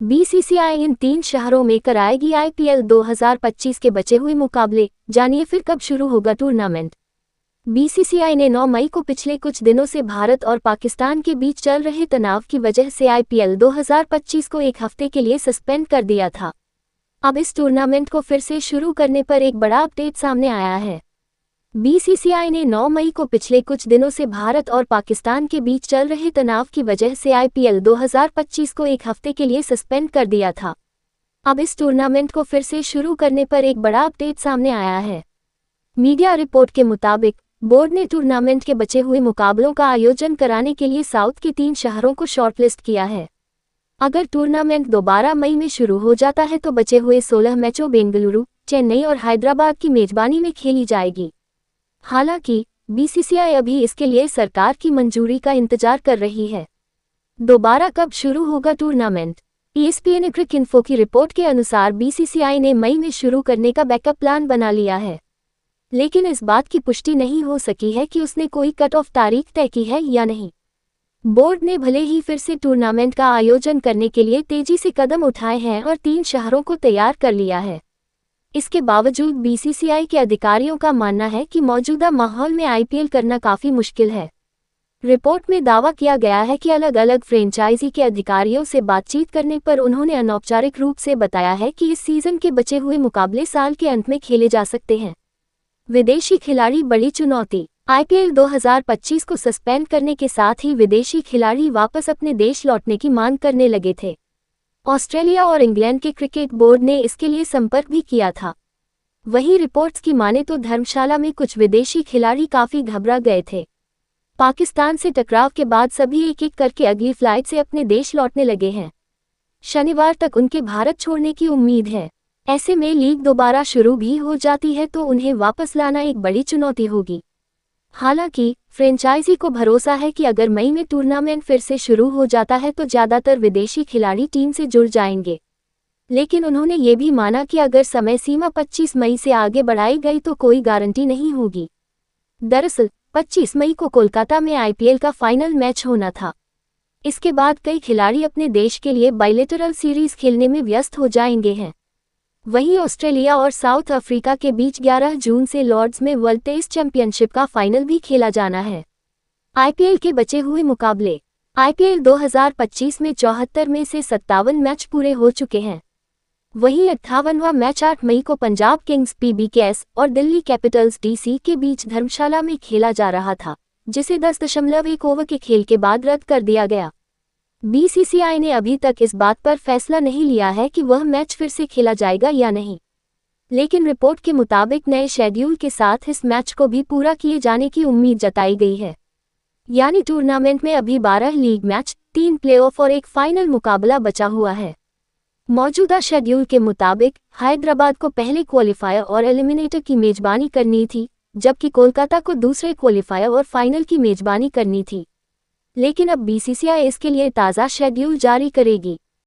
BCCI इन 3 शहरों में कराएगी आईपीएल 2025 के बचे हुए मुकाबले। जानिए फिर कब शुरू होगा टूर्नामेंट। बीसीसीआई ने 9 मई को पिछले कुछ दिनों से भारत और पाकिस्तान के बीच चल रहे तनाव की वजह से आईपीएल 2025 को एक हफ्ते के लिए सस्पेंड कर दिया था। अब इस टूर्नामेंट को फिर से शुरू करने पर एक बड़ा अपडेट सामने आया है। बीसीसीआई ने 9 मई को पिछले कुछ दिनों से भारत और पाकिस्तान के बीच चल रहे तनाव की वजह से आईपीएल 2025 को एक हफ्ते के लिए सस्पेंड कर दिया था। अब इस टूर्नामेंट को फिर से शुरू करने पर एक बड़ा अपडेट सामने आया है। मीडिया रिपोर्ट के मुताबिक बोर्ड ने टूर्नामेंट के बचे हुए मुकाबलों का आयोजन कराने के लिए साउथ के 3 शहरों को शॉर्टलिस्ट किया है। अगर टूर्नामेंट दोबारा मई में शुरू हो जाता है तो बचे हुए 16 मैचों बेंगलुरु, चेन्नई और हैदराबाद की मेजबानी में खेली जाएगी। हालांकि बीसीसीआई अभी इसके लिए सरकार की मंजूरी का इंतजार कर रही है। दोबारा कब शुरू होगा टूर्नामेंट? ESPN क्रिकइन्फो की रिपोर्ट के अनुसार बीसीसीआई ने मई में शुरू करने का बैकअप प्लान बना लिया है, लेकिन इस बात की पुष्टि नहीं हो सकी है कि उसने कोई कट ऑफ तारीख तय की है या नहीं। बोर्ड ने भले ही फिर से टूर्नामेंट का आयोजन करने के लिए तेजी से कदम उठाए हैं और 3 शहरों को तैयार कर लिया है, इसके बावजूद बीसीसीआई के अधिकारियों का मानना है कि मौजूदा माहौल में आईपीएल करना काफी मुश्किल है। रिपोर्ट में दावा किया गया है कि अलग अलग फ्रेंचाइजी के अधिकारियों से बातचीत करने पर उन्होंने अनौपचारिक रूप से बताया है कि इस सीजन के बचे हुए मुकाबले साल के अंत में खेले जा सकते हैं। विदेशी खिलाड़ी बड़ी चुनौती। आईपीएल 2025 को सस्पेंड करने के साथ ही विदेशी खिलाड़ी वापस अपने देश लौटने की मांग करने लगे थे। ऑस्ट्रेलिया और इंग्लैंड के क्रिकेट बोर्ड ने इसके लिए संपर्क भी किया था। वहीं रिपोर्ट्स की माने तो धर्मशाला में कुछ विदेशी खिलाड़ी काफी घबरा गए थे। पाकिस्तान से टकराव के बाद सभी एक एक करके अगली फ्लाइट से अपने देश लौटने लगे हैं। शनिवार तक उनके भारत छोड़ने की उम्मीद है। ऐसे में लीग दोबारा शुरू भी हो जाती है तो उन्हें वापस लाना एक बड़ी चुनौती होगी। हालांकि फ्रेंचाइजी को भरोसा है कि अगर मई में टूर्नामेंट फिर से शुरू हो जाता है तो ज्यादातर विदेशी खिलाड़ी टीम से जुड़ जाएंगे, लेकिन उन्होंने ये भी माना कि अगर समय सीमा 25 मई से आगे बढ़ाई गई तो कोई गारंटी नहीं होगी। दरअसल 25 मई को कोलकाता में आईपीएल का फाइनल मैच होना था। इसके बाद कई खिलाड़ी अपने देश के लिए बाइलेटरल सीरीज खेलने में व्यस्त हो जाएंगे हैं। वहीं ऑस्ट्रेलिया और साउथ अफ्रीका के बीच 11 जून से लॉर्ड्स में वर्ल्ड टेस्ट चैंपियनशिप का फाइनल भी खेला जाना है। आईपीएल के बचे हुए मुकाबले। आईपीएल 2025 में 74 में से 57 मैच पूरे हो चुके हैं। वहीं 58वां मैच 8 मई को पंजाब किंग्स PBKS और दिल्ली कैपिटल्स DC के बीच धर्मशाला में खेला जा रहा था, जिसे 10.1 ओवर के खेल के बाद रद्द कर दिया गया। बीसीसीआई ने अभी तक इस बात पर फैसला नहीं लिया है कि वह मैच फिर से खेला जाएगा या नहीं, लेकिन रिपोर्ट के मुताबिक नए शेड्यूल के साथ इस मैच को भी पूरा किए जाने की उम्मीद जताई गई है। यानी टूर्नामेंट में अभी 12 लीग मैच, 3 प्लेऑफ और एक फाइनल मुकाबला बचा हुआ है। मौजूदा शेड्यूल के मुताबिक हैदराबाद को पहले क्वालिफायर और एलिमिनेटर की मेजबानी करनी थी, जबकि कोलकाता को दूसरे क्वालिफायर और फाइनल की मेजबानी करनी थी। लेकिन अब बीसीसीआई इसके लिए ताज़ा शेड्यूल जारी करेगी।